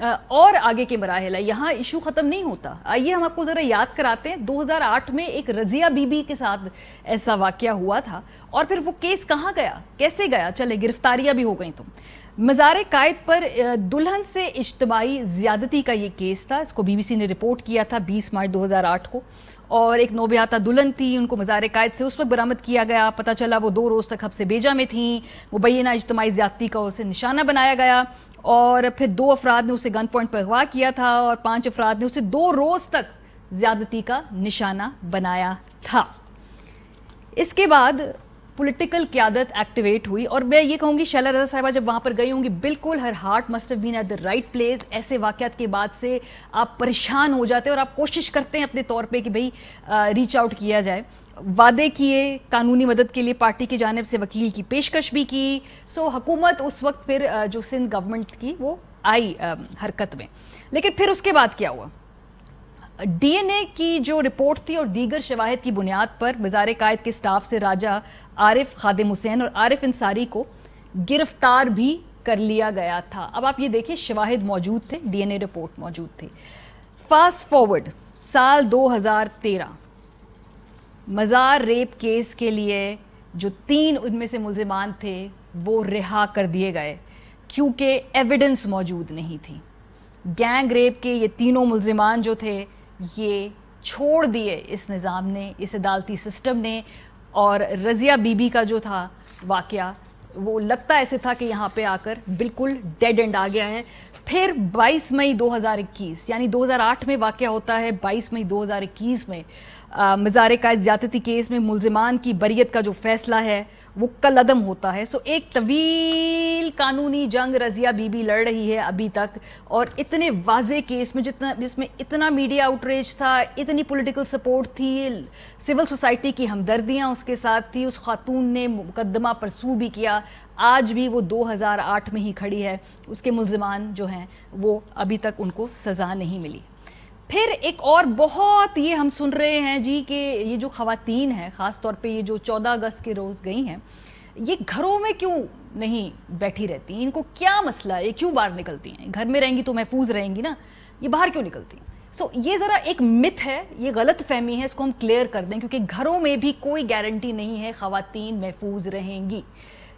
اور آگے کے مراحل ہے، یہاں ایشو ختم نہیں ہوتا. آئیے ہم آپ کو ذرا یاد کراتے ہیں 2008 میں ایک رضیہ بی بی کے ساتھ ایسا واقعہ ہوا تھا، اور پھر وہ کیس کہاں گیا، کیسے گیا، چلے گرفتاریاں بھی ہو گئیں. تو مزار قائد پر دلہن سے اجتماعی زیادتی کا یہ کیس تھا. اس کو بی بی سی نے رپورٹ کیا تھا 20 مارچ 2008 کو، اور ایک نوبیاہتا دلہن تھی، ان کو مزار قائد سے اس وقت برآمد کیا گیا. پتہ چلا وہ 2 روز تک حبس بیجا میں تھیں. مبینہ اجتماعی زیادتی کا اسے نشانہ بنایا گیا، اور پھر 2 افراد نے اسے گن پوائنٹ پر اغوا کیا تھا، اور 5 افراد نے اسے 2 روز تک زیادتی کا نشانہ بنایا تھا. اس کے بعد پولیٹیکل قیادت ایکٹیویٹ ہوئی، اور میں یہ کہوں گی شیلا رضا صاحبہ جب وہاں پر گئی ہوں گی، بالکل her heart must have been at the right place. ایسے واقعات کے بعد سے آپ پریشان ہو جاتے ہیں، اور آپ کوشش کرتے ہیں اپنے طور پہ کہ بھئی ریچ آؤٹ کیا جائے. وعدے کیے، قانونی مدد کے لیے پارٹی کی جانب سے وکیل کی پیشکش بھی کی. سو حکومت اس وقت پھر جو سندھ گورنمنٹ کی وہ آئی حرکت میں. لیکن پھر اس کے بعد کیا ہوا؟ ڈی این اے کی جو رپورٹ تھی اور دیگر شواہد کی بنیاد پر مزار قائد کے سٹاف سے راجہ عارف خادم حسین اور عارف انصاری کو گرفتار بھی کر لیا گیا تھا. اب آپ یہ دیکھیں، شواہد موجود تھے، ڈی این اے رپورٹ موجود تھی. فاسٹ فارورڈ سال 2013، مزار ریپ کیس کے لیے جو 3 ان میں سے ملزمان تھے وہ رہا کر دیے گئے کیونکہ ایویڈنس موجود نہیں تھی. گینگ ریپ کے یہ تینوں ملزمان جو تھے یہ چھوڑ دیے اس نظام نے، اس عدالتی سسٹم نے. اور رضیہ بی بی کا جو تھا واقعہ وہ لگتا ایسے تھا کہ یہاں پہ آ کر بالکل ڈیڈ اینڈ آ گیا ہے. پھر 22 مئی 2021 یعنی 2008 میں واقعہ ہوتا ہے، 22 مئی 2021 میں مزار قائد زیادتی کیس میں ملزمان کی بریت کا جو فیصلہ ہے وہ کل عدم ہوتا ہے. سو ایک طویل قانونی جنگ رضیہ بی بی لڑ رہی ہے ابھی تک، اور اتنے واضح کیس میں جس میں اتنا میڈیا آؤٹریج تھا، اتنی پولیٹیکل سپورٹ تھی، سول سوسائٹی کی ہمدردیاں اس کے ساتھ تھی. اس خاتون نے مقدمہ پرسو بھی کیا، آج بھی وہ 2008 میں ہی کھڑی ہے. اس کے ملزمان جو ہیں وہ ابھی تک ان کو سزا نہیں ملی. پھر ایک اور بہت یہ ہم سن رہے ہیں جی کہ یہ جو خواتین ہیں، خاص طور پہ یہ جو 14 اگست کے روز گئی ہیں، یہ گھروں میں کیوں نہیں بیٹھی رہتی؟ ان کو کیا مسئلہ ہے؟ یہ کیوں باہر نکلتی ہیں؟ گھر میں رہیں گی تو محفوظ رہیں گی نا، یہ باہر کیوں نکلتی ہیں؟ سو یہ ذرا ایک مت ہے، یہ غلط فہمی ہے، اس کو ہم کلیئر کر دیں، کیونکہ گھروں میں بھی کوئی گارنٹی نہیں ہے خواتین محفوظ رہیں گی.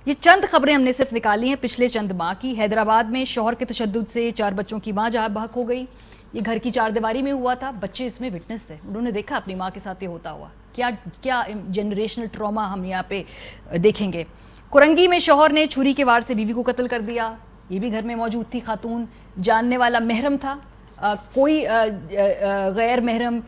یہ چند خبریں ہم نے صرف نکالی ہیں پچھلے چند ماہ کی. حیدرآباد میں شوہر کے تشدد سے 4 بچوں کی ماں جہاں بحق ہو گئی. یہ گھر کی 4 دیواری میں ہوا تھا، بچے اس میں وٹنس تھے، انہوں نے دیکھا اپنی ماں کے ساتھ یہ ہوتا ہوا. کیا جنریشنل ٹراما ہم یہاں پہ دیکھیں گے. کرنگی میں شوہر نے چھری کے وار سے بیوی کو قتل کر دیا. یہ بھی گھر میں موجود تھی خاتون، جاننے والا محرم تھا، کوئی غیر محرم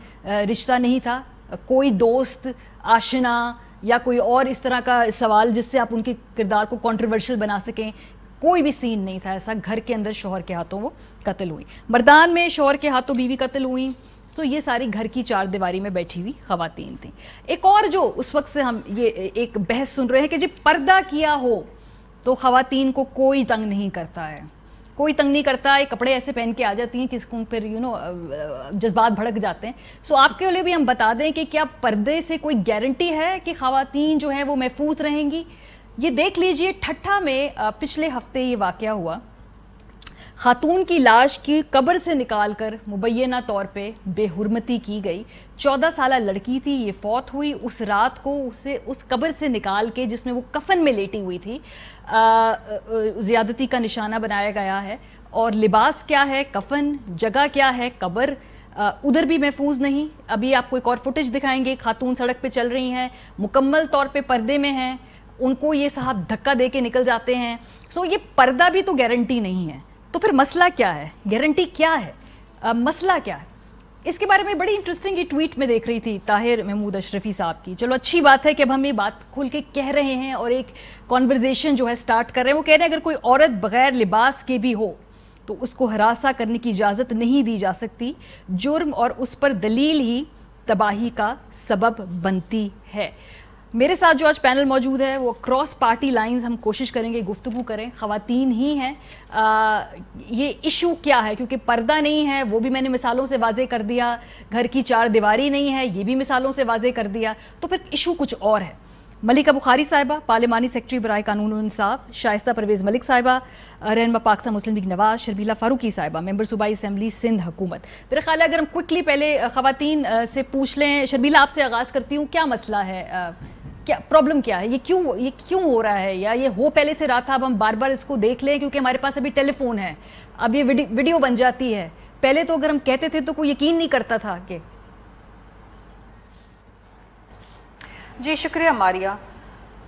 رشتہ نہیں تھا، کوئی دوست، آشنا یا کوئی اور اس طرح کا سوال جس سے آپ ان کے کردار کو کنٹروورشل بنا سکیں، کوئی بھی سین نہیں تھا ایسا. گھر کے اندر شوہر کے ہاتھوں وہ قتل ہوئی. مردان میں شوہر کے ہاتھوں بیوی قتل ہوئی. سو یہ ساری گھر کی 4 دیواری میں بیٹھی ہوئی خواتین تھیں. ایک اور جو اس وقت سے ہم یہ ایک بحث سن رہے ہیں کہ جب پردہ کیا ہو تو خواتین کو کوئی تنگ نہیں کرتا ہے، کوئی تنگ نہیں کرتا. یہ کپڑے ایسے پہن کے آ جاتی ہیں کہ اس کو پھر جذبات بھڑک جاتے ہیں. سو آپ کے لیے بھی ہم بتا دیں کہ کیا پردے سے کوئی گارنٹی ہے کہ خواتین جو ہیں وہ محفوظ رہیں گی؟ یہ دیکھ لیجئے ٹھٹھا میں پچھلے ہفتے یہ واقعہ ہوا. خاتون کی لاش کی قبر سے نکال کر مبینہ طور پہ بے حرمتی کی گئی. 14 سالہ لڑکی تھی، یہ فوت ہوئی. اس رات کو اسے اس قبر سے نکال کے جس میں وہ کفن میں لیٹی ہوئی تھی زیادتی کا نشانہ بنایا گیا ہے. اور لباس کیا ہے؟ کفن. جگہ کیا ہے؟ قبر. ادھر بھی محفوظ نہیں. ابھی آپ کو ایک اور فوٹیج دکھائیں گے، خاتون سڑک پہ چل رہی ہیں، مکمل طور پہ پردے میں ہیں، ان کو یہ صاحب دھکا دے کے نکل جاتے ہیں. سو یہ پردہ بھی تو گارنٹی نہیں ہے. تو پھر مسئلہ کیا ہے؟ گارنٹی کیا ہے؟ مسئلہ کیا ہے؟ اس کے بارے میں بڑی انٹرسٹنگ یہ ٹویٹ میں دیکھ رہی تھی طاہر محمود اشرفی صاحب کی. چلو اچھی بات ہے کہ اب ہم یہ بات کھل کے کہہ رہے ہیں اور ایک کانورزیشن جو ہے سٹارٹ کر رہے ہیں. وہ کہہ رہے ہیں اگر کوئی عورت بغیر لباس کے بھی ہو تو اس کو ہراساں کرنے کی اجازت نہیں دی جا سکتی. جرم اور اس پر دلیل ہی تباہی کا سبب بنتی ہے. میرے ساتھ جو آج پینل موجود ہے وہ کراس پارٹی لائنز ہم کوشش کریں گے گفتگو کریں. خواتین ہی ہیں. یہ ایشو کیا ہے؟ کیونکہ پردہ نہیں ہے وہ بھی میں نے مثالوں سے واضح کر دیا، گھر کی 4 دیواری نہیں ہے یہ بھی مثالوں سے واضح کر دیا. تو پھر ایشو کچھ اور ہے. ملکہ بخاری صاحبہ، پارلیمانی سیکرٹری برائے قانون و انصاف، شائستہ پرویز ملک صاحبہ، رہنما پاکستان مسلم لیگ نواز، شرمیلا فاروقی صاحبہ، ممبر صوبائی اسمبلی سندھ حکومت. میرا خیال ہے اگر ہم کوئکلی پہلے خواتین سے پوچھ لیں، شرمیلا آپ سے آغاز کرتی ہوں، کیا مسئلہ ہے، کیا پرابلم کیا ہے، یہ کیوں ہو رہا ہے، یا یہ ہو پہلے سے رہا تھا، اب ہم بار بار اس کو دیکھ لیں کیونکہ ہمارے پاس ابھی ٹیلی فون ہے، اب یہ ویڈیو بن جاتی ہے. پہلے تو اگر ہم کہتے تھے تو کوئی یقین نہیں کرتا تھا کہ. جی شکریہ ماریہ.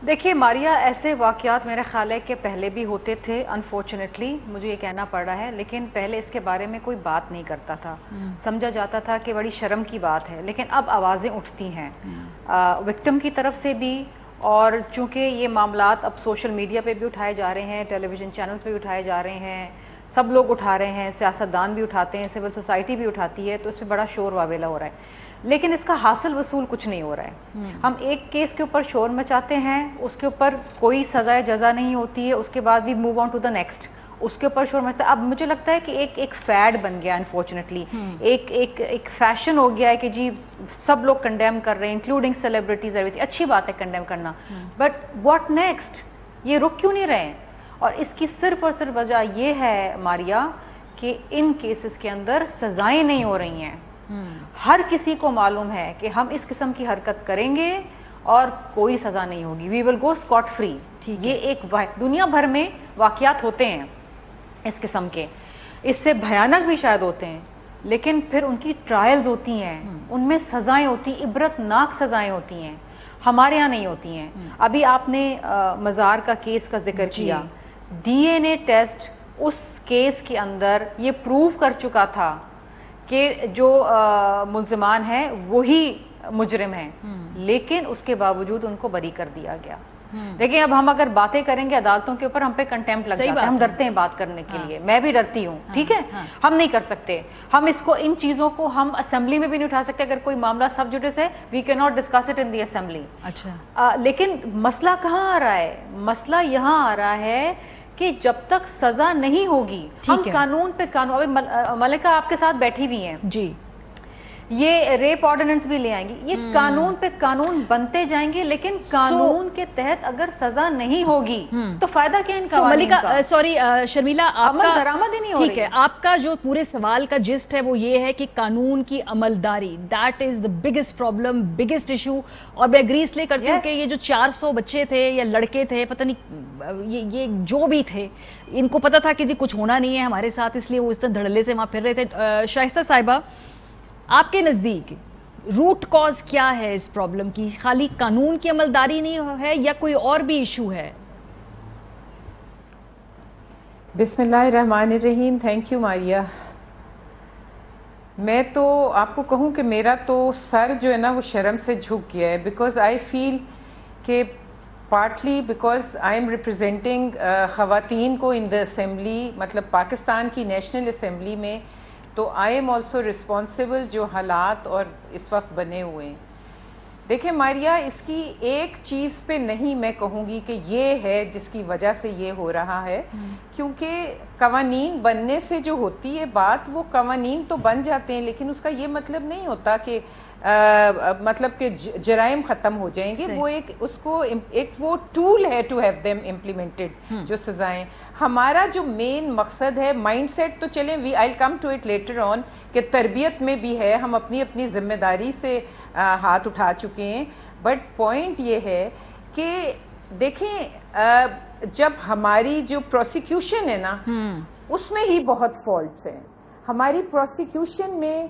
دیکھیے ماریہ، ایسے واقعات میرا خیال ہے کہ پہلے بھی ہوتے تھے، انفارچونیٹلی مجھے یہ کہنا پڑ رہا ہے، لیکن پہلے اس کے بارے میں کوئی بات نہیں کرتا تھا، سمجھا جاتا تھا کہ بڑی شرم کی بات ہے. لیکن اب آوازیں اٹھتی ہیں وکٹم کی طرف سے بھی، اور چونکہ یہ معاملات اب سوشل میڈیا پہ بھی اٹھائے جا رہے ہیں، ٹیلی ویژن چینلز پہ بھی اٹھائے جا رہے ہیں، سب لوگ اٹھا رہے ہیں، سیاستدان بھی اٹھاتے ہیں، سول سوسائٹی بھی اٹھاتی ہے، تو اس پہ بڑا شور واویلا ہو رہا ہے. لیکن اس کا حاصل وصول کچھ نہیں ہو رہا ہے. ہم ایک کیس کے اوپر شور مچاتے ہیں، اس کے اوپر کوئی سزائے جزا نہیں ہوتی ہے، اس کے بعد بھی move on to the next, اس کے اوپر شور مچاتے ہیں. اب مجھے لگتا ہے کہ ایک فیڈ بن گیا انفارچونیٹلی، ایک فیشن ہو گیا ہے کہ جی سب لوگ کنڈیم کر رہے ہیں، انکلوڈنگ سیلیبریٹیز. اچھی بات ہے کنڈیم کرنا، بٹ واٹ نیکسٹ؟ یہ رک کیوں نہیں رہے؟ اور اس کی صرف اور صرف وجہ یہ ہے ماریہ کہ ان کیسز کے اندر سزائیں نہیں ہو رہی ہیں. ہر کسی کو معلوم ہے کہ ہم اس قسم کی حرکت کریں گے اور کوئی سزا نہیں ہوگی، وی ول گو اسکاٹ فری. یہ ایک دنیا بھر میں واقعات ہوتے ہیں اس قسم کے، اس سے بھیانک بھی شاید ہوتے ہیں، لیکن پھر ان کی ٹرائلز ہوتی ہیں، ان میں سزائیں ہوتی ہیں، عبرت ناک سزائیں ہوتی ہیں. ہمارے یہاں نہیں ہوتی ہیں. ابھی آپ نے مزار کا کیس کا ذکر کیا، ڈی این اے ٹیسٹ اس کیس کے اندر یہ پروف کر چکا تھا کہ جو ملزمان ہیں وہی مجرم ہیں، لیکن اس کے باوجود ان کو بری کر دیا گیا. لیکن اب ہم اگر باتیں کریں گے عدالتوں کے اوپر، ہم پہ کنٹیمپٹ لگ جاتا ہے، ہم ڈرتے ہیں بات کرنے کے لیے. میں بھی ڈرتی ہوں، ٹھیک ہے، ہم نہیں کر سکتے. ہم اس کو، ان چیزوں کو ہم اسمبلی میں بھی نہیں اٹھا سکتے. اگر کوئی معاملہ سب جوڈس ہے، وی کی not discuss it in the assembly. لیکن مسئلہ کہاں آ رہا ہے؟ مسئلہ یہاں آ رہا ہے کہ جب تک سزا نہیں ہوگی، ہم قانون پہ قانون. ابھی ملکہ آپ کے ساتھ بیٹھی ہوئی ہیں جی، یہ ریپ آرڈیننس بھی لے آئیں گی، یہ قانون پہ قانون بنتے جائیں گے، لیکن قانون کے تحت اگر سزا نہیں ہوگی تو فائدہ کیا ان کا؟ ملکہ سوری شرمیلا، آپ عمل درآمد ہی نہیں ہو رہی. ٹھیک ہے، آپ کا جو پورے سوال کا جسٹ ہے وہ یہ ہے کہ قانون کی عملداری، that is the biggest problem, biggest issue. اور میں اگری اس لیے کرتی ہوں کہ یہ جو 400 بچے تھے یا لڑکے تھے، پتہ نہیں یہ جو بھی تھے، ان کو پتہ تھا کہ جی کچھ ہونا نہیں ہے ہمارے ساتھ، اس لیے وہ اس طرح دھڑلے سے وہاں پھر رہے تھے. شائستہ صاحبہ، آپ کے نزدیک روٹ کاز کیا ہے اس پرابلم کی؟ خالی قانون کی عملداری نہیں ہے یا کوئی اور بھی ایشو ہے؟ بسم اللہ الرحمن الرحیم. Thank you Maria. میں تو آپ کو کہوں کہ میرا تو سر جو ہے نا وہ شرم سے جھک گیا ہے، بیکاز آئی فیل کہ partly because I am representing خواتین کو ان دا اسمبلی، مطلب پاکستان کی نیشنل اسمبلی میں، تو آئی ایم آلسو رسپانسبل جو حالات اور اس وقت بنے ہوئے ہیں. دیکھیں ماریہ، اس کی ایک چیز پہ نہیں میں کہوں گی کہ یہ ہے جس کی وجہ سے یہ ہو رہا ہے، کیونکہ قوانین بننے سے جو ہوتی ہے بات، وہ قوانین تو بن جاتے ہیں، لیکن اس کا یہ مطلب نہیں ہوتا کہ مطلب کہ جرائم ختم ہو جائیں گے. وہ اس کو ایک وہ ٹول ہے ٹو ہیو دیم امپلیمنٹڈ، جو سزائیں. ہمارا جو مین مقصد ہے مائنڈ سیٹ، تو چلیں we I come to it later on, کہ تربیت میں بھی ہے، ہم اپنی ذمہ داری سے ہاتھ اٹھا چکے ہیں. بٹ پوائنٹ یہ ہے کہ دیکھیں، جب ہماری جو پروسیکیوشن ہے نا، اس میں ہی بہت فالٹس ہیں. ہماری پروسیکیوشن میں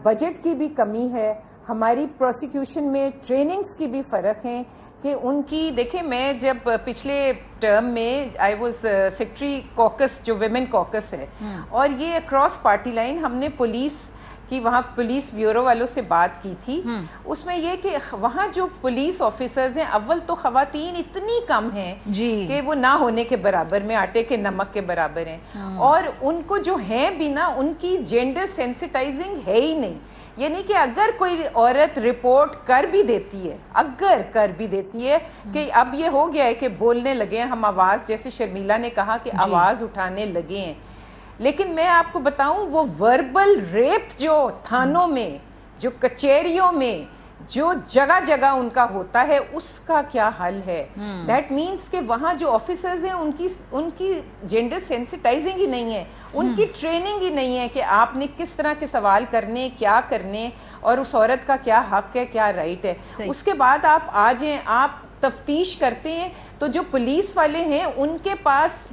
بجٹ کی بھی کمی ہے، ہماری پروسیکیوشن میں ٹریننگز کی بھی فرق ہیں کہ ان کی. دیکھیں، میں جب پچھلے ٹرم میں آئی واز سیکرٹری کوکس، جو ویمن کوکس ہے، اور یہ اکراس پارٹی لائن ہم نے پولیس کی، وہاں پولیس بیورو والوں سے بات کی تھی. اس میں یہ کہ وہاں جو پولیس آفیسرز ہیں، اول تو خواتین اتنی کم ہیں کہ وہ نہ ہونے کے برابر میں، آٹے کے نمک کے برابر ہیں. اور ان کو جو ہیں بھی نا، ان کی جینڈر سینسٹائزنگ ہے ہی نہیں. یعنی کہ اگر کوئی عورت رپورٹ کر بھی دیتی ہے کہ اب یہ ہو گیا ہے کہ بولنے لگے ہیں ہم، آواز، جیسے شرمیلا نے کہا کہ آواز اٹھانے لگے ہیں، لیکن میں آپ کو بتاؤں وہ وربل ریپ جو تھانوں میں، جو کچہریوں میں، جو جگہ جگہ ان کا ہوتا ہے اس کا کیا حل ہے. دیٹ مینس کہ وہاں جو آفیسرز ہیں ان کی جینڈر سینسٹائزنگ ہی نہیں ہے, ان کی ٹریننگ ہی نہیں ہے کہ آپ نے کس طرح کے سوال کرنے, کیا کرنے, اور اس عورت کا کیا حق ہے, کیا رائٹ ہے. اس کے بعد آپ آ جائیں, آپ تفتیش کرتے ہیں تو جو پولیس والے ہیں ان کے پاس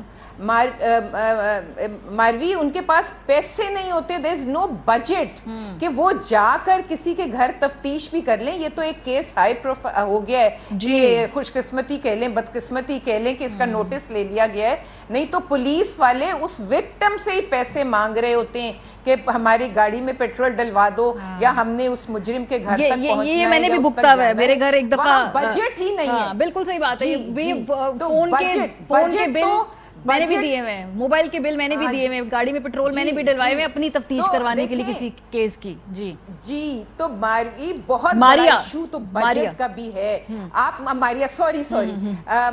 ماروی ان کے پاس پیسے نہیں ہوتے, there is no budget کہ وہ جا کر کسی کے گھر تفتیش بھی کر لیں. یہ تو ایک کیس ہائی پروفائل ہو گیا ہے کہ خوش قسمتی کہہ لیں, بدقسمتی کہہ لیں کہ اس کا نوٹس لے لیا گیا ہے. نہیں تو پولیس والے اس وکٹم سے ہی پیسے مانگ رہے ہوتے ہیں کہ ہماری گاڑی میں پیٹرول ڈلوا دو, یا ہم نے اس مجرم کے گھر تک پہنچنا ہے. یہ میں نے بھی بھگتا ہوا ہے, میرے گھر ایک دفعہ بجٹ ہی نہیں ہے. بالکل صحیح بات ہے. فون کے بل میں نے بھی دیے ہوئے, موبائل کے بل میں نے بھی دیے ہوئے, گاڑی میں پیٹرول میں نے بھی ڈلوائے ہوئے اپنی تفتیش کروانے کے لیے کسی کیس کی. جی تو ماروی بہت بڑا ایشو تو بجٹ کا بھی ہے. آپ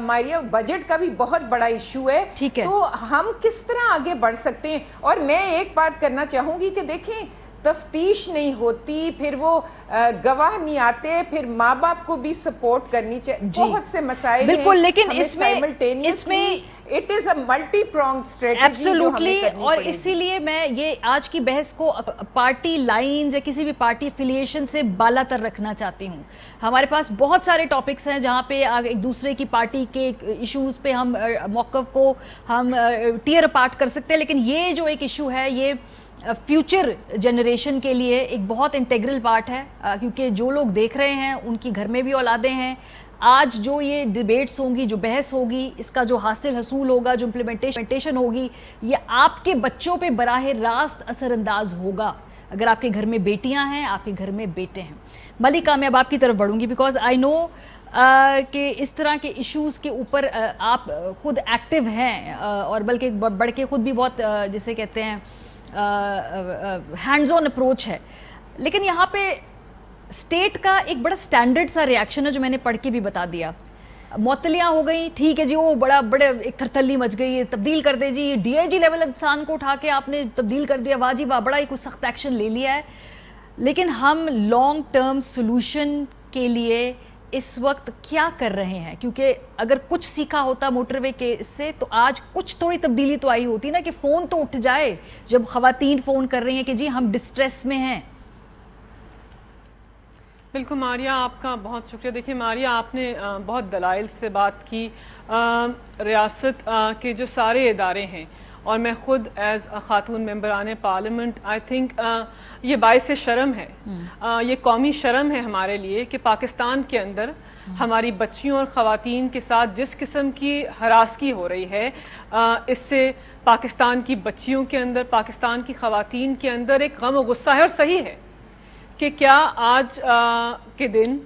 ماریا بجٹ کا بھی بہت بڑا ایشو ہے. تو ہم کس طرح آگے بڑھ سکتے ہیں؟ اور میں ایک بات کرنا چاہوں گی کہ دیکھیں, تفتیش نہیں ہوتی, پھر وہ گواہ نہیں آتے, پھر ماں باپ کو بھی سپورٹ کرنی چاہیے. بہت سے مسائل ہیں بالکل, لیکن اس میں it is a multi-pronged strategy جو ہمیں کرنی پڑے گی. اور اسی لیے میں یہ آج کی بحث کو پارٹی لائنز یا کسی بھی پارٹی افیلیشن سے بالا تر رکھنا چاہتی ہوں. ہمارے پاس بہت سارے ٹاپکس ہیں جہاں پہ ایک دوسرے کی پارٹی کے ایشوز پہ ہم موقف کو ہم ٹیئر اپارٹ کر سکتے ہیں, لیکن یہ جو ایک ایشو ہے یہ فیوچر جنریشن کے لیے ایک بہت انٹیگرل پارٹ ہے, کیونکہ جو لوگ دیکھ رہے ہیں ان کی گھر میں بھی اولادیں ہیں. آج جو یہ ڈیبیٹس ہوں گی, جو بحث ہوگی, اس کا جو حاصل حصول ہوگا, جو امپلیمنٹیشن ہوگی, یہ آپ کے بچوں پہ براہ راست اثر انداز ہوگا. اگر آپ کے گھر میں بیٹیاں ہیں, آپ کے گھر میں بیٹے ہیں. ملکہ, میں اب آپ کی طرف بڑھوں گی بیکاز آئی نو کہ اس طرح کے ایشوز کے اوپر آپ خود ایکٹیو ہیں, اور بلکہ بڑھ کے خود بھی بہت جسے کہتے ہیں ہینڈز آن اپروچ ہے. لیکن یہاں پہ اسٹیٹ کا ایک بڑا سٹینڈرڈ سا ریاکشن ہے جو میں نے پڑھ کے بھی بتا دیا. معطلیاں ہو گئی, ٹھیک ہے جی, وہ بڑے ایک تھرتھلی مچ گئی, تبدیل کر دے جی, ڈی آئی جی لیول انسان کو اٹھا کے آپ نے تبدیل کر دیا, واہ جی واہ, بڑا ہی کچھ سخت ایکشن لے لیا ہے. لیکن ہم لانگ ٹرم سولوشن کے لیے اس وقت کیا کر رہے ہیں؟ کیونکہ اگر کچھ سیکھا ہوتا موٹر وے کے اس سے تو آج کچھ تھوڑی تبدیلی تو آئی ہوتی نا, کہ فون تو اٹھ جائے جب خواتین فون کر رہی ہیں کہ جی ہم ڈسٹریس میں ہیں. بالکل ماریا, آپ کا بہت شکریہ. دیکھیں ماریا, آپ نے بہت دلائل سے بات کی. ریاست کے جو سارے ادارے ہیں, اور میں خود ایز خاتون ممبران پارلیمنٹ آئی تھنک یہ باعث شرم ہے, یہ قومی شرم ہے ہمارے لیے کہ پاکستان کے اندر ہماری بچیوں اور خواتین کے ساتھ جس قسم کی ہراسگی ہو رہی ہے, اس سے پاکستان کی بچیوں کے اندر, پاکستان کی خواتین کے اندر ایک غم و غصہ ہے. اور صحیح ہے کہ کیا آج کے دن,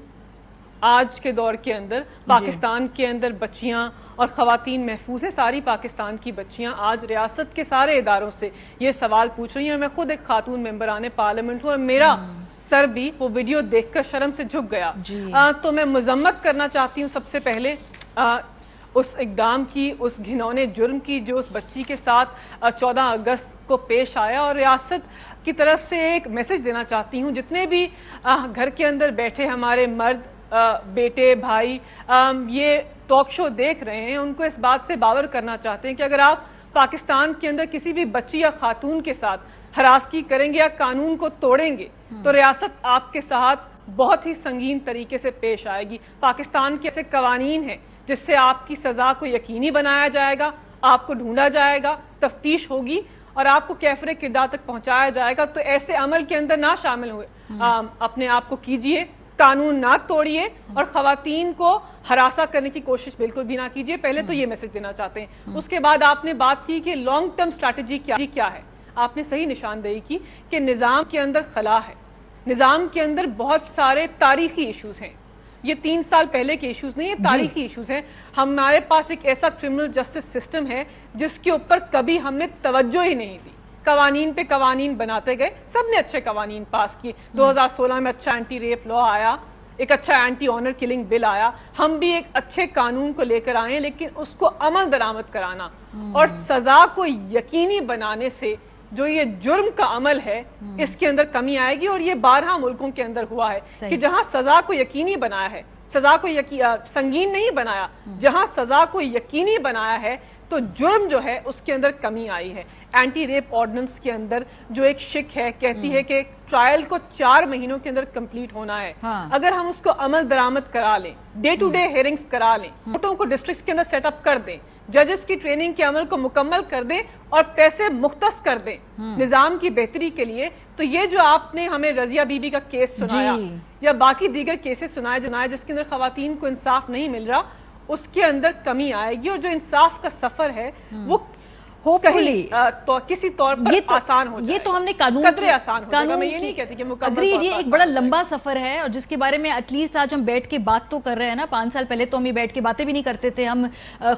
آج کے دور کے اندر پاکستان کے اندر بچیاں اور خواتین محفوظ ہیں؟ ساری پاکستان کی بچیاں آج ریاست کے سارے اداروں سے یہ سوال پوچھ رہی ہیں. اور میں خود ایک خاتون ممبران پارلیمنٹ ہوں, اور میرا سر بھی وہ ویڈیو دیکھ کر شرم سے جھک گیا. تو میں مذمت کرنا چاہتی ہوں سب سے پہلے اس اقدام کی, اس گھنونے جرم کی جو اس بچی کے ساتھ 14 اگست کو پیش آیا. اور ریاست کی طرف سے ایک میسج دینا چاہتی ہوں, جتنے بھی گھر کے اندر بیٹھے ہمارے مرد, بیٹے, بھائی یہ ٹاک شو دیکھ رہے ہیں, ان کو اس بات سے باور کرنا چاہتے ہیں کہ اگر آپ پاکستان کے اندر کسی بھی بچی یا خاتون کے ساتھ ہراسگی کریں گے یا قانون کو توڑیں گے تو ریاست آپ کے ساتھ بہت ہی سنگین طریقے سے پیش آئے گی. پاکستان کے ایسے قوانین ہیں جس سے آپ کی سزا کو یقینی بنایا جائے گا, آپ کو ڈھونڈا جائے گا, تفتیش ہوگی اور آپ کو کیفر کردار تک پہنچایا جائے گا. تو ایسے عمل کے اندر نہ شامل ہوئے, اپنے آپ کو کیجئے, قانون نہ توڑیے, اور خواتین کو ہراساں کرنے کی کوشش بالکل بھی نہ کیجیے. پہلے تو یہ میسج دینا چاہتے ہیں. اس کے بعد آپ نے بات کی کہ لانگ ٹرم سٹریٹجی کیا ہے. آپ نے صحیح نشاندہی کی کہ نظام کے اندر خلا ہے, نظام کے اندر بہت سارے تاریخی ایشوز ہیں. یہ 3 سال پہلے کے ایشوز نہیں, یہ تاریخی ایشوز ہیں. ہمارے پاس ایک ایسا کرمنل جسٹس سسٹم ہے جس کے اوپر کبھی ہم نے توجہ ہی نہیں دی. قوانین پہ قوانین بناتے گئے, سب نے اچھے قوانین پاس کیے. 2016 میں اچھا اینٹی ریپ لا آیا, ایک اچھا اینٹی آنر کلنگ بل آیا. ہم بھی ایک اچھے قانون کو لے کر آئے ہیں, لیکن اس کو عمل درآمد کرانا اور سزا کو یقینی بنانے سے جو یہ جرم کا عمل ہے اس کے اندر کمی آئے گی. اور یہ 12 ملکوں کے اندر ہوا ہے کہ جہاں سزا کو یقینی بنایا ہے, سزا کو سنگین نہیں بنایا, جہاں سزا کو یقینی بنایا ہے تو جرم جو ہے اس کے اندر کمی آئی ہے. اینٹی ریپ آرڈیننس کے اندر جو ایک شک ہے, کہتی ہے کہ ٹرائل کو 4 مہینوں کے اندر کمپلیٹ ہونا ہے. اگر ہم اس کو عمل درآمد کرا لیں, ڈے ٹو ڈے ہیئرنگز کرا لیں, کورٹوں کو ڈسٹرکٹس کے اندر سیٹ اپ کر دیں, ججز کی ٹریننگ کے عمل کو مکمل کر دیں اور پیسے مختص کر دیں نظام کی بہتری کے لیے, تو یہ جو آپ نے ہمیں رضیہ بی بی کا کیس سنایا یا باقی دیگر کیسز سنائے جس کے اندر خواتین کو انصاف نہیں مل رہا, اس کے اندر کمی آئے گی. اور جو انصاف کا سفر ہے وہ کسی طور پر آسان ہو جائے. یہ تو ہم نے قانون آسان ہو جائے گا, میں یہ نہیں کہتی کہ مکمل. یہ ایک بڑا لمبا سفر ہے اور جس کے بارے میں ایٹ لیسٹ آج ہم بیٹھ کے بات تو کر رہے ہیں نا. 5 سال پہلے تو ہم یہ بیٹھ کے باتیں بھی نہیں کرتے تھے, ہم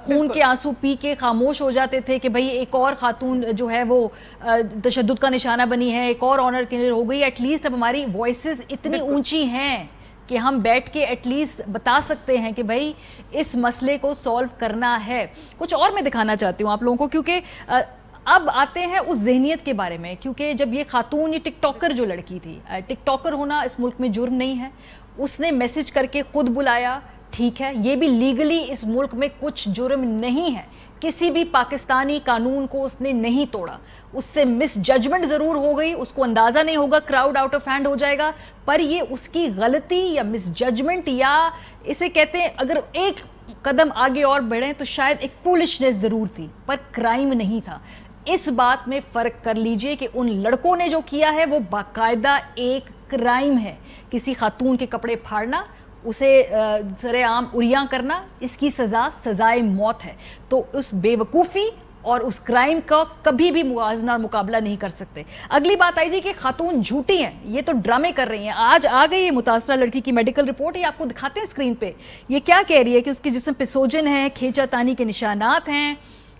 خون کے آنسو پی کے خاموش ہو جاتے تھے کہ بھئی ایک اور خاتون جو ہے وہ تشدد کا نشانہ بنی ہے, ایک اور آنر کلر ہو گئی. ایٹ لیسٹ اب ہماری وائسز اتنی اونچی ہیں کہ ہم بیٹھ کے ایٹ لیسٹ بتا سکتے ہیں کہ بھئی اس مسئلے کو سولو کرنا ہے. کچھ اور میں دکھانا چاہتی ہوں آپ لوگوں کو, کیونکہ اب آتے ہیں اس ذہنیت کے بارے میں. کیونکہ جب یہ خاتون, یہ ٹک ٹاکر جو لڑکی تھی, ٹک ٹاکر ہونا اس ملک میں جرم نہیں ہے, اس نے میسج کر کے خود بلایا, ٹھیک ہے, یہ بھی لیگلی اس ملک میں کچھ جرم نہیں ہے. کسی بھی پاکستانی قانون کو اس نے نہیں توڑا. اس سے مس ججمنٹ ضرور ہو گئی, اس کو اندازہ نہیں ہوگا, کراؤڈ آؤٹ آف ہینڈ ہو جائے گا, پر یہ اس کی غلطی یا مس ججمنٹ, یا اسے کہتے ہیں اگر ایک قدم آگے اور بڑھیں تو شاید ایک فولشنس ضرور تھی, پر کرائم نہیں تھا. اس بات میں فرق کر لیجئے کہ ان لڑکوں نے جو کیا ہے وہ باقاعدہ ایک کرائم ہے. کسی خاتون کے کپڑے پھاڑنا, اسے سرے عام عریاں کرنا, اس کی سزائے موت ہے. تو اس بے وقوفی اور اس کرائم کا کبھی بھی موازنہ اور مقابلہ نہیں کر سکتے. اگلی بات آئی جی کہ خاتون جھوٹی ہیں, یہ تو ڈرامے کر رہی ہیں. آج آ گئی یہ متاثرہ لڑکی کی میڈیکل رپورٹ, یہ آپ کو دکھاتے ہیں اسکرین پہ. یہ کیا کہہ رہی ہے کہ اس کے جسم پہ سوجن ہے, کھینچا تانی کے نشانات ہیں,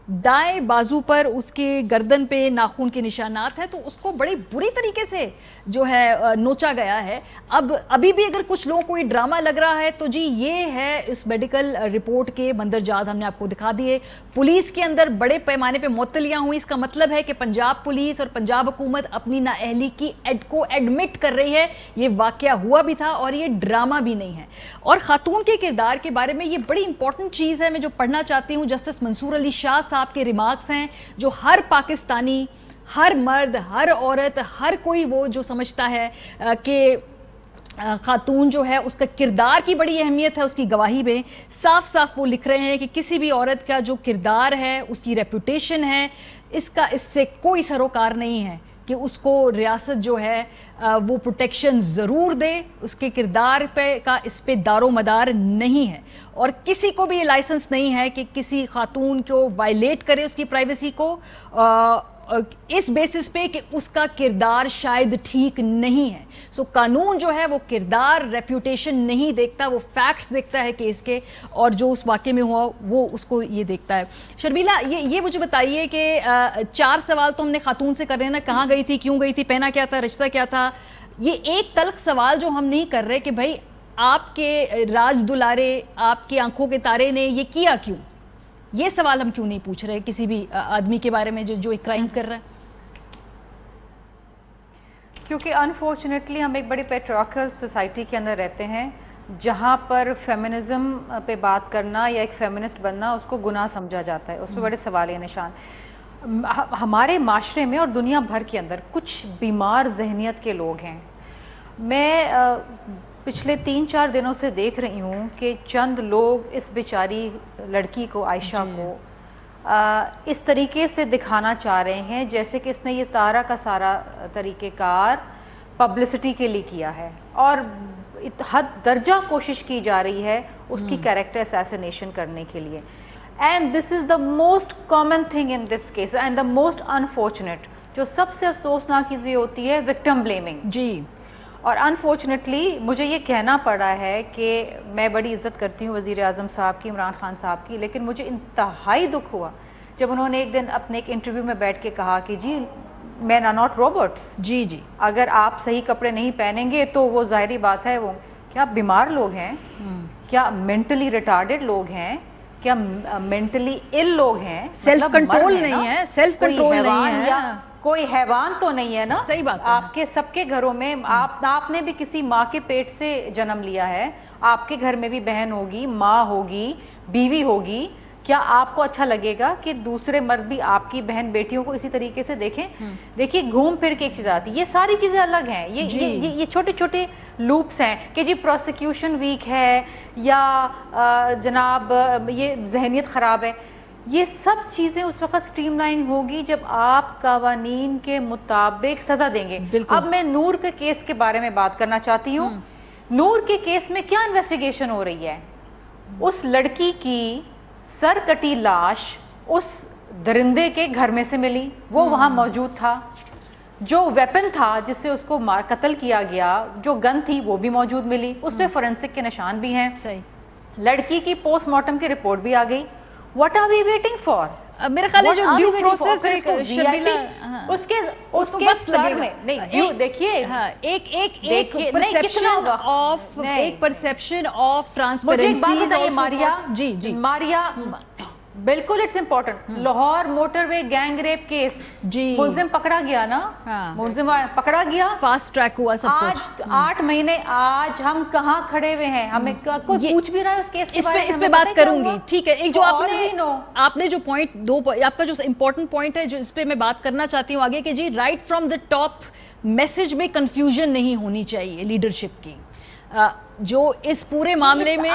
دائیں بازو پر اس کے گردن پہ ناخون کے نشانات ہیں. تو اس کو بڑی بری طریقے سے جو ہے نوچا گیا ہے. ابھی بھی اگر کچھ لوگوں کو یہ ڈرامہ لگ رہا ہے تو جی یہ ہے اس میڈیکل رپورٹ کے مندرجات, ہم نے آپ کو دکھا دیے. پولیس کے اندر بڑے پیمانے پہ معطلیاں ہوئی. اس کا مطلب ہے کہ پنجاب پولیس اور پنجاب حکومت اپنی نااہلی کی کو ایڈمٹ کر رہی ہے. یہ واقعہ ہوا بھی تھا اور یہ ڈرامہ بھی نہیں ہے. اور خاتون کے کردار کے بارے میں یہ بڑی امپورٹنٹ چیز ہے, میں جو پڑھنا چاہتی ہوں, جسٹس منصور علی شاہ صاحب کے ریمارکس ہیں جو ہر پاکستانی, ہر مرد, ہر عورت, ہر کوئی وہ جو سمجھتا ہے کہ خاتون جو ہے اس کا کردار کی بڑی اہمیت ہے, اس کی گواہی میں صاف صاف وہ لکھ رہے ہیں کہ کسی بھی عورت کا جو کردار ہے, اس کی ریپوٹیشن ہے, اس سے کوئی سروکار نہیں ہے کہ اس کو ریاست جو ہے وہ پروٹیکشن ضرور دے. اس کے کردار اس پہ دار و مدار نہیں ہے, اور کسی کو بھی یہ لائسنس نہیں ہے کہ کسی خاتون کو وائلیٹ کرے اس کی پرائیویسی کو اس بیسس پہ کہ اس کا کردار شاید ٹھیک نہیں ہے. سو قانون جو ہے وہ کردار, ریپوٹیشن نہیں دیکھتا, وہ فیکٹس دیکھتا ہے کیس کے, اور جو اس واقعے میں ہوا وہ اس کو یہ دیکھتا ہے. شرمیلا, یہ مجھے بتائیے کہ 4 سوال تو ہم نے خاتون سے کر رہے ہیں نا, کہاں گئی تھی, کیوں گئی تھی, پہنا کیا تھا, رشتہ کیا تھا. یہ ایک تلخ سوال جو ہم نہیں کر رہے کہ بھائی آپ کے راج دلارے, آپ کی آنکھوں کے تارے نے یہ کیا کیوں. یہ سوال ہم کیوں نہیں پوچھ رہے کسی بھی آدمی کے بارے میں جو ایک کرائم کر رہا ہے. کیونکہ انفارچونیٹلی ہم ایک بڑی پیٹریارکل سوسائٹی کے اندر رہتے ہیں جہاں پر فیمنزم پہ بات کرنا یا ایک فیمنسٹ بننا اس کو گناہ سمجھا جاتا ہے, اس پہ بڑے سوالیہ نشان. ہمارے معاشرے میں اور دنیا بھر کے اندر کچھ بیمار ذہنیت کے لوگ ہیں. میں پچھلے 3-4 دنوں سے دیکھ رہی ہوں کہ چند لوگ اس بیچاری لڑکی کو, عائشہ کو, اس طریقے سے دکھانا چاہ رہے ہیں جیسے کہ اس نے یہ سارا کا سارا طریقہ کار پبلسٹی کے لیے کیا ہے, اور حد درجہ کوشش کی جا رہی ہے اس کی کیریکٹر اسیسینیشن کرنے کے لیے. And this is the most common thing in this case and the most unfortunate. جو سب سے افسوسناک چیز یہ ہوتی ہے وکٹم بلیمنگ. جی, اور انفارچونیٹلی مجھے یہ کہنا پڑا ہے کہ میں بڑی عزت کرتی ہوں وزیر اعظم صاحب کی, عمران خان صاحب کی, لیکن مجھے انتہائی دکھ ہوا جب انہوں نے ایک دن اپنے ایک انٹرویو میں بیٹھ کے کہا کہ جی مین آر ناٹ روبوٹس. جی جی, اگر آپ صحیح کپڑے نہیں پہنیں گے تو وہ ظاہری بات ہے وہ کیا بیمار لوگ ہیں, کیا مینٹلی ریٹارڈڈ لوگ ہیں, کیا مینٹلی ال لوگ ہیں, سیلف کنٹرول نہیں ہے, سیلف کنٹرول نہیں ہے. کوئی حیوان تو نہیں ہے نا. صحیح بات ہے. آپ کے سب کے گھروں میں آپ نے بھی کسی ماں کے پیٹ سے جنم لیا ہے, آپ کے گھر میں بھی بہن ہوگی, ماں ہوگی, بیوی ہوگی. کیا آپ کو اچھا لگے گا کہ دوسرے مرد بھی آپ کی بہن بیٹیوں کو اسی طریقے سے دیکھیں؟ دیکھیے گھوم پھر کے ایک چیز آتی ہے, یہ ساری چیزیں الگ ہیں, یہ چھوٹے چھوٹے لوپس ہیں کہ جی پروسیکیوشن ویک ہے یا جناب یہ ذہنیت خراب ہے. یہ سب چیزیں اس وقت سٹریم لائن ہوگی جب آپ قوانین کے مطابق سزا دیں گے. اب میں نور کے کیس کے بارے میں بات کرنا چاہتی ہوں. نور کے کیس میں کیا انویسٹیگیشن ہو رہی ہے؟ اس لڑکی کی سر کٹی لاش اس درندے کے گھر میں سے ملی, وہ وہاں موجود تھا. جو ویپن تھا جس سے اس کو قتل کیا گیا, جو گن تھی وہ بھی موجود ملی, اس پہ فورینسک کے نشان بھی ہیں. لڑکی کی پوسٹ مارٹم کی رپورٹ بھی آ گئی. What are we waiting for? میرے خیال ہے جو ڈیو پروسیس ہے اس کے سر میں نہیں, دیکھیے ایک پرسپشن آف ٹرانسپیرنسی. ماریا بالکل it's important. Lahore motorway gang rape case, ملزم پکڑا گیا نا, ملزم پکڑا گیا, فاسٹ ٹریک ہوا سب کچھ. 8 مہینے آج ہم کہاں کھڑے ہوئے ہیں, ہمیں کوئی پوچھ بھی رہا ہے اس کیس کے بارے میں. اس پہ بات کروں گی, ٹھیک ہے. ایک جو آپ نے جو پوائنٹ آپ کا جو امپورٹنٹ پوائنٹ ہے جو اس پہ میں بات کرنا چاہتی ہوں آگے کہ جی right from the top message میں کنفیوژن نہیں ہونی چاہیے لیڈرشپ کی. جو اس پورے معاملے میں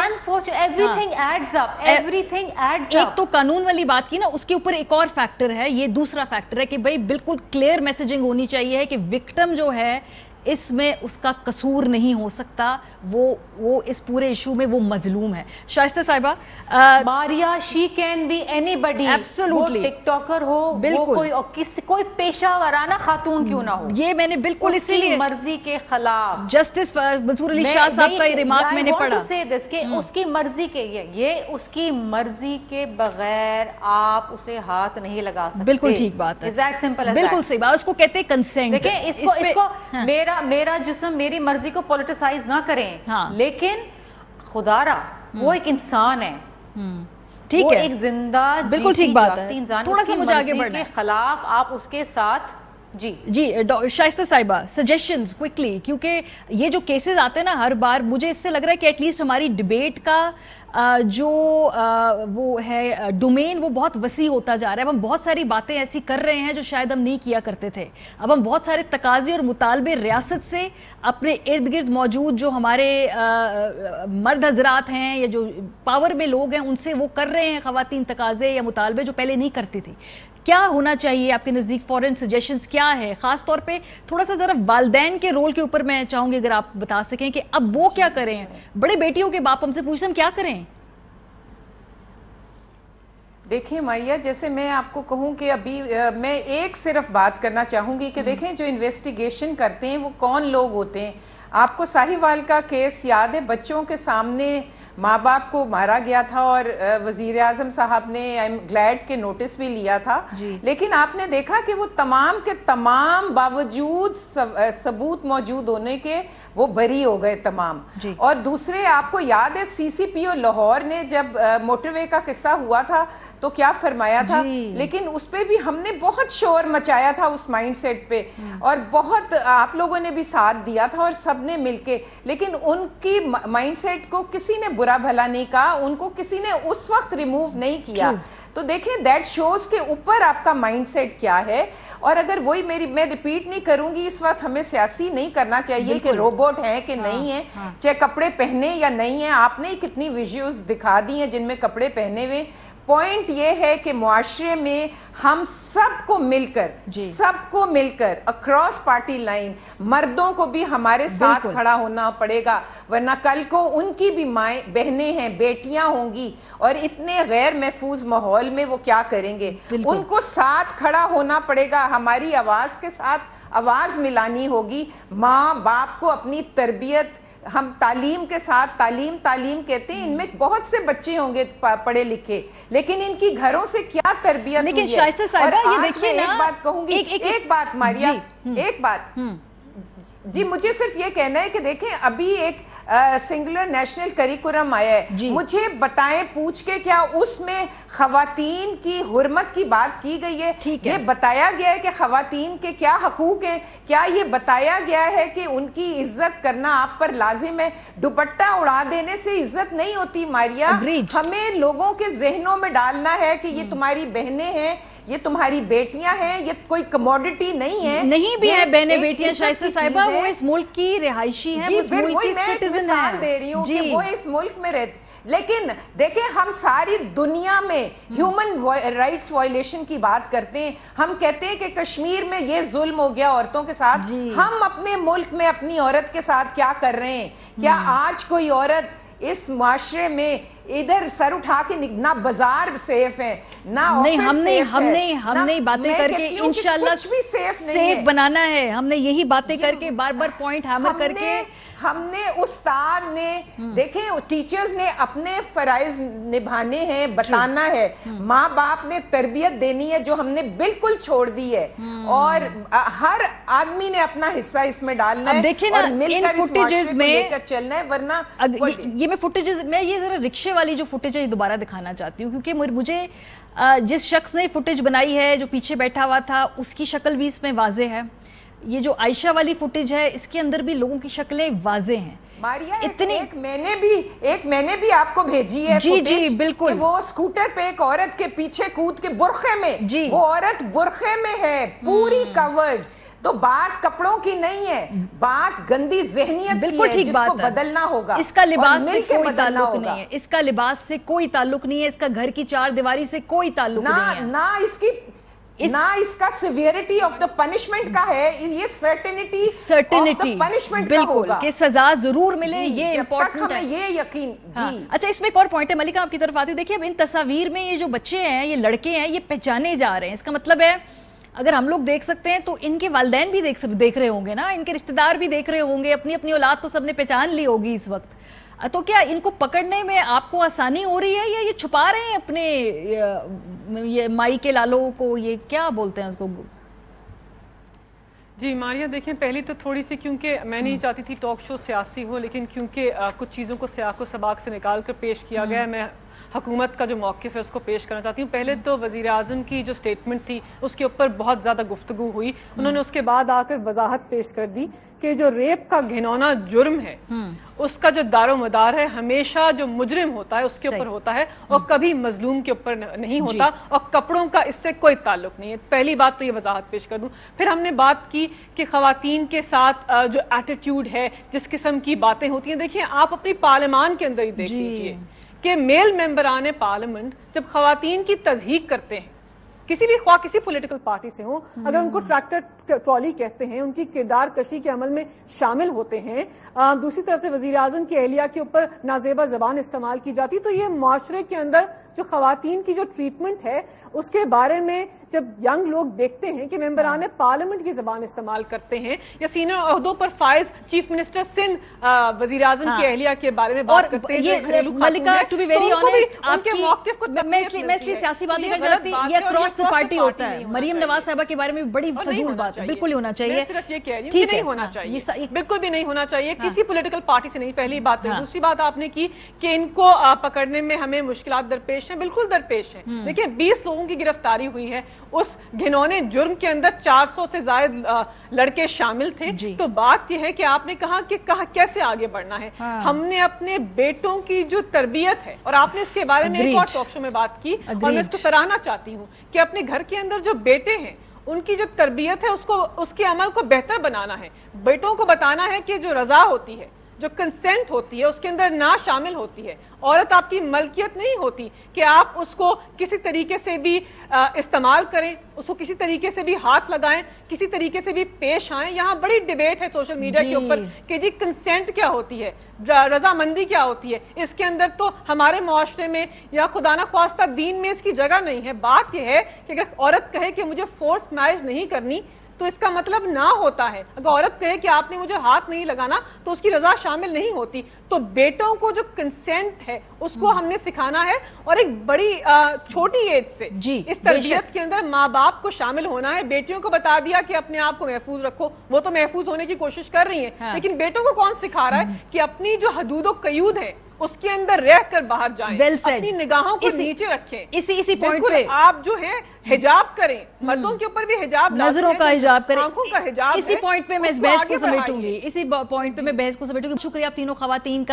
ایک تو قانون والی بات کی نا, اس کے اوپر ایک اور فیکٹر ہے, یہ دوسرا فیکٹر ہے کہ بھئی بالکل کلیئر میسیجنگ ہونی چاہیے ہے کہ وکٹم جو ہے اس میں اس کا قصور نہیں ہو سکتا, وہ اس پورے ایشو میں وہ مظلوم ہے. شائستہ صاحبہ, ماریا شی کین بی اینی بڈی, وہ ٹک ٹاکر ہو, وہ کوئی پیشہ ورانہ خاتون کیوں نہ ہو, یہ میں نے بالکل اسی لیے مرضی کے خلاف جسٹس منصور علی شاہ صاحب کا یہ ریمارک میں نے پڑھا کہ اس کی مرضی کے, یہ اس کی مرضی کے بغیر آپ اسے ہاتھ نہیں لگا سکتے. بالکل ٹھیک بات ہے, بالکل صحیح بات, اس کو کہتے ہیں کنسینٹ. دیکھیں اس کو میرا جسم میری مرضی کو پولیٹیسائز نہ کریں, لیکن خدا را وہ ایک انسان ہے, ٹھیک ہے, ایک زندہ بالکل ٹھیک بات ہے. تھوڑا سا مجھے آگے بڑھنا ہے, خلاف آپ اس کے ساتھ. جی شائستہ صاحبہ, سجیشنز کوئکلی, کیونکہ یہ جو کیسز آتے ہیں نا ہر بار, مجھے اس سے لگ رہا ہے کہ ایٹ لیسٹ ہماری ڈیبیٹ کا جو وہ ہے ڈومین وہ بہت وسیع ہوتا جا رہا ہے. اب ہم بہت ساری باتیں ایسی کر رہے ہیں جو شاید ہم نہیں کیا کرتے تھے. اب ہم بہت سارے تقاضے اور مطالبے ریاست سے اپنے ارد گرد موجود جو ہمارے مرد حضرات ہیں یا جو پاور میں لوگ ہیں ان سے وہ کر رہے ہیں خواتین تقاضے یا مطالبے جو پہلے نہیں کرتی تھی. کیا ہونا چاہیے آپ کے نزدیک؟ فورن سجیشنز کیا ہے؟ خاص طور پہ تھوڑا سا ذرا والدین کے رول کے اوپر میں چاہوں گی اگر آپ بتا سکیں کہ اب وہ کیا کریں. بڑے بیٹیوں کے باپ ہم سے پوچھتے ہم کیا کریں. دیکھیں ماریا, جیسے میں آپ کو کہوں کہ ابھی میں ایک صرف بات کرنا چاہوں گی کہ دیکھیں جو انویسٹیگیشن کرتے ہیں وہ کون لوگ ہوتے ہیں. آپ کو ساہیوال کا کیس یاد ہے, بچوں کے سامنے ماں باپ کو مارا گیا تھا اور وزیر اعظم صاحب نے گلیڈ کے نوٹس بھی لیا تھا, لیکن آپ نے دیکھا کہ وہ تمام کے تمام باوجود ثبوت موجود ہونے کے وہ بری ہو گئے تمام. اور دوسرے آپ کو یاد ہے سی سی پی او لاہور نے جب موٹر وے کا قصہ ہوا تھا تو کیا فرمایا تھا, لیکن اس پہ بھی ہم نے بہت شور مچایا تھا اس مائنڈ سیٹ پہ, اور بہت آپ لوگوں نے بھی ساتھ دیا تھا اور سب نے مل کے, لیکن ان کی مائنڈ سیٹ کو کسی نے برا بھلا نہیں کہا, ان کو کسی نے اس وقت ریموو نہیں کیا. تو دیکھیں دیٹ شوز کے اوپر آپ کا مائنڈ سیٹ کیا ہے. اور اگر وہی میں ریپیٹ نہیں کروں گی, اس وقت ہمیں سیاسی نہیں کرنا چاہیے کہ روبوٹ ہیں کہ نہیں ہیں, چاہے کپڑے پہنے یا نہیں ہیں. آپ نے کتنی ویڈیوز دکھا دی ہیں جن میں کپڑے پہنے ہوئے. پوائنٹ یہ ہے کہ معاشرے میں ہم سب کو مل کر اکراس پارٹی لائن مردوں کو بھی ہمارے ساتھ کھڑا ہونا پڑے گا, ورنہ کل کو ان کی بھی مائیں بہنیں ہیں, بیٹیاں ہوں گی, اور اتنے غیر محفوظ ماحول میں وہ کیا کریں گے. ان کو ساتھ کھڑا ہونا پڑے گا, ہماری آواز کے ساتھ آواز ملانی ہوگی. ماں باپ کو اپنی تربیت, ہم تعلیم کے ساتھ تعلیم کہتے ہیں, ان میں بہت سے بچے ہوں گے پڑھے لکھے, لیکن ان کی گھروں سے کیا تربیت ہوئی ہے. شائستہ صاحبہ یہ دیکھیے نا, ایک بات کہوں گی, ایک بات ماریا, ایک بات, جی مجھے صرف یہ کہنا ہے کہ دیکھیں ابھی ایک سنگولر نیشنل کریکولم آیا ہے, مجھے بتائیں پوچھ کے کیا اس میں خواتین کی حرمت کی بات کی گئی ہے؟ یہ بتایا گیا ہے کہ خواتین کے کیا حقوق ہیں؟ کیا یہ بتایا گیا ہے کہ ان کی عزت کرنا آپ پر لازم ہے؟ دوپٹہ اڑا دینے سے عزت نہیں ہوتی ماریا, ہمیں لوگوں کے ذہنوں میں ڈالنا ہے کہ یہ تمہاری بہنیں ہیں, یہ تمہاری بیٹیاں ہیں, یہ کوئی کموڈٹی نہیں ہے. نہیں بھی ہے بہنیں بیٹیاں شائستہ صاحبہ, وہ اس ملک کی رہائشی ہیں, اس ملک کی سٹیزن ہیں. مثال دے رہی ہوں کہ وہ اس ملک میں رہتے, لیکن دیکھیں ہم ساری دنیا میں ہیومن رائٹس وائلیشن کی بات کرتے ہیں. ہم کہتے ہیں کہ کشمیر میں یہ ظلم ہو گیا عورتوں کے ساتھ, ہم اپنے ملک میں اپنی عورت کے ساتھ کیا کر رہے ہیں؟ کیا آج کوئی عورت اس معاشرے میں ادھر سر اٹھا کے نہ بازار سیف ہے نہ آفس سیف ہے؟ ہم نے باتیں کر کے انشاءاللہ سیف بنانا ہے, ہم نے یہی باتیں کر کے بار بار پوائنٹ ہیمر کر کے ہم نے استاد نے دیکھیں ٹیچرز نے اپنے فرائض نبھانے ہیں, بتانا ہے, ماں باپ نے تربیت دینی ہے جو ہم نے بالکل چھوڑ دی ہے, اور ہر آدمی نے اپنا حصہ اس میں ڈالنا ہے اور مل کر اس معاشرے کو لے کر چلنا ہے. ورنہ یہ میں فوٹیجز میں یہ ذرا رکشے والی جو فوٹیج ہے دوبارہ دکھانا چاہتی ہوں, کیونکہ مجھے جس شخص نے فوٹیج بنائی ہے جو پیچھے بیٹھا ہوا تھا اس کی شکل بھی اس میں واضح ہے. یہ جو عائشہ والی فوٹیج ہے اس کے اندر بھی لوگوں کی شکلیں واضح ہیں. ماریا ایک میں نے بھی آپ کو بھیجی ہے جی بالکل, وہ اسکوٹر پہ ایک عورت کے پیچھے کود کے برقعے میں, وہ عورت برقعے میں ہے پوری کورڈ. تو بات کپڑوں کی نہیں ہے, بات گندی ذہنیت کی ہے جس کو بدلنا ہوگا. اس کا لباس سے کوئی تعلق نہیں ہے, اس کا لباس سے کوئی تعلق نہیں ہے, اس کا گھر کی چار دیواری سے کوئی تعلق نہیں ہے, نہ اس کا سیویرٹی آف دا پنشمنٹ کا ہے, یہ سرٹینٹی پنشمنٹ کا ہوگا کہ سزا ضرور ملے. یہ امپورٹنٹ ہے, یہ یقین. جی اچھا اس میں ایک اور پوائنٹ ہے ملکہ آپ کی طرف آتی ہوں. دیکھیے اب ان تصاویر میں یہ جو بچے ہیں, یہ لڑکے ہیں, یہ پہچانے جا رہے ہیں. اس کا مطلب ہے اگر ہم لوگ دیکھ سکتے ہیں تو ان کے والدین بھی دیکھ رہے ہوں گے نا, ان کے رشتہ دار بھی دیکھ رہے ہوں گے, اپنی اولاد تو سب نے پہچان لی ہوگی اس وقت. تو کیا ان کو پکڑنے میں آپ کو آسانی ہو رہی ہے یا یہ چھپا رہے ہیں اپنے یہ مائی کے لالوں کو, یہ کیا بولتے ہیں اس کو؟ جی ماریا دیکھیں پہلی تو تھوڑی سی, کیونکہ میں نہیں چاہتی تھی ٹاک شو سیاسی ہو, لیکن کیونکہ کچھ چیزوں کو سیاق و سباق سے نکال کر پیش کیا گیا ہے, میں حکومت کا جو موقف ہے اس کو پیش کرنا چاہتی ہوں. پہلے تو وزیر اعظم کی جو سٹیٹمنٹ تھی اس کے اوپر بہت زیادہ گفتگو ہوئی. انہوں نے اس کے بعد آ کر وضاحت پیش کر دی کہ جو ریپ کا گھنونا جرم ہے اس کا جو دار و مدار ہے ہمیشہ جو مجرم ہوتا ہے اس کے اوپر ہوتا ہے, اور کبھی مظلوم کے اوپر نہیں ہوتا, اور کپڑوں کا اس سے کوئی تعلق نہیں ہے. پہلی بات تو یہ وضاحت پیش کر دوں. پھر ہم نے بات کی کہ خواتین کے ساتھ جو ایٹیٹیوڈ ہے, جس قسم کی باتیں ہوتی ہیں. دیکھیں آپ اپنی پارلیمان کے اندر ہی دیکھ لیجیے کہ میل ممبران پارلیمنٹ جب خواتین کی تضحیق کرتے ہیں, کسی بھی خواہ کسی پولیٹیکل پارٹی سے ہوں, اگر ان کو ٹریکٹر ٹرالی کہتے ہیں, ان کی کردار کشی کے عمل میں شامل ہوتے ہیں, دوسری طرف سے وزیر اعظم کی اہلیہ کے اوپر نازیبا زبان استعمال کی جاتی, تو یہ معاشرے کے اندر جو خواتین کی جو ٹریٹمنٹ ہے اس کے بارے میں جب ینگ لوگ دیکھتے ہیں کہ ممبران پارلیمنٹ کی زبان استعمال کرتے ہیں, یا سینئر عہدوں پر فائز چیف منسٹر سندھ وزیر اعظم کی اہلیہ کے بارے میں بات کرتے ہیں, ملکہ ٹو بی ویری آنیسٹ آپ کی میں اس لیے سیاسی باتیں کر جاتی, یہ اکراس دی پارٹی ہوتا ہے. مریم نواز صاحبہ کے بارے میں بڑی فضول بات ہے, بالکل ہونا چاہیے. میں صرف یہ کہہ رہی ہوں کہ نہیں ہونا چاہیے, بالکل بھی نہیں ہونا چاہیے کسی پولیٹیکل پارٹی سے نہیں. پہلی بات ہے. دوسری بات آپ نے کی کہ ان کو پکڑنے میں ہمیں مشکلات درپیش ہیں, بالکل درپیش ہیں. دیکھیں 20 لوگوں کی گرفتاری ہوئی ہے, اس گھنونے جرم کے اندر 400 سے زائد لڑکے شامل تھے. تو بات یہ ہے کہ آپ نے کہا کہ کیسے آگے بڑھنا ہے. ہم نے اپنے بیٹوں کی جو تربیت ہے, اور آپ نے اس کے بارے میں ایک اور ٹاک شو میں بات کی, اور میں اس کو سراہنا چاہتی ہوں کہ اپنے گھر کے اندر جو بیٹے ہیں ان کی جو تربیت ہے اس کے عمل کو بہتر بنانا ہے. بیٹوں کو بتانا ہے کہ جو رضا ہوتی ہے, جو کنسنٹ ہوتی ہے, اس کے اندر نہ شامل ہوتی ہے. عورت آپ کی ملکیت نہیں ہوتی کہ آپ اس کو کسی طریقے سے بھی استعمال کریں, اس کو کسی طریقے سے بھی ہاتھ لگائیں, کسی طریقے سے بھی پیش آئیں. یہاں بڑی ڈیبیٹ ہے سوشل میڈیا کے اوپر کہ جی کنسنٹ کیا ہوتی ہے, رضامندی کیا ہوتی ہے. اس کے اندر تو ہمارے معاشرے میں یا خدا نہ خواستہ دین میں اس کی جگہ نہیں ہے. بات یہ ہے کہ اگر عورت کہے کہ مجھے فورس میرج نہیں کرنی, تو اس کا مطلب نہ ہوتا ہے. اگر عورت کہے کہ آپ نے مجھے ہاتھ نہیں لگانا تو اس کی رضا شامل نہیں ہوتی. تو بیٹوں کو جو کنسینٹ ہے اس کو ہم نے سکھانا ہے, اور ایک بڑی چھوٹی ایج سے اس تربیت کے اندر ماں باپ کو شامل ہونا ہے. بیٹیوں کو بتا دیا کہ اپنے آپ کو محفوظ رکھو, وہ تو محفوظ ہونے کی کوشش کر رہی ہیں, لیکن بیٹوں کو کون سکھا رہا ہے کہ اپنی جو حدود و قیود ہے اس کے اندر رہ کر باہر جائیں, اپنی نگاہوں کو نیچے رکھیں. اسی پوائنٹ پہ آپ جو ہیں حجاب کریں, مردوں کے اوپر بھی حجاب, نظروں کا حجاب کریں, آنکھوں کا حجاب. اسی پوائنٹ پہ میں اس بحث کو سمیٹوں گی, اسی پوائنٹ پہ میں بحث کو سمیٹوں گی. شکریہ آپ تینوں خواتین کا.